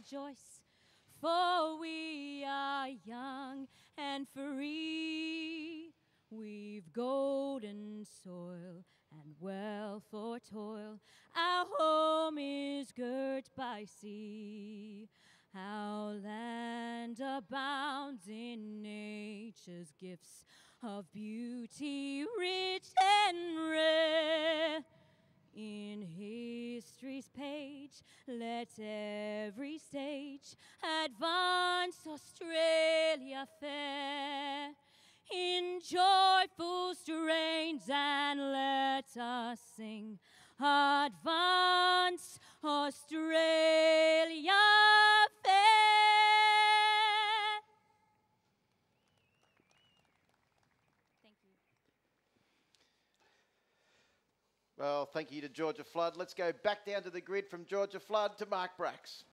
rejoice, for we are young and free. We've golden soil and wealth for toil. Our home is girt by sea. Our land abounds in nature's gifts of beauty, rich and rare. In history's page, let every stage advance Australia fair. In joyful strains, and let us sing, advance Australia fair. Thank you. Well, thank you to Georgia Flood. Let's go back down to the grid from Georgia Flood to Mark Brax.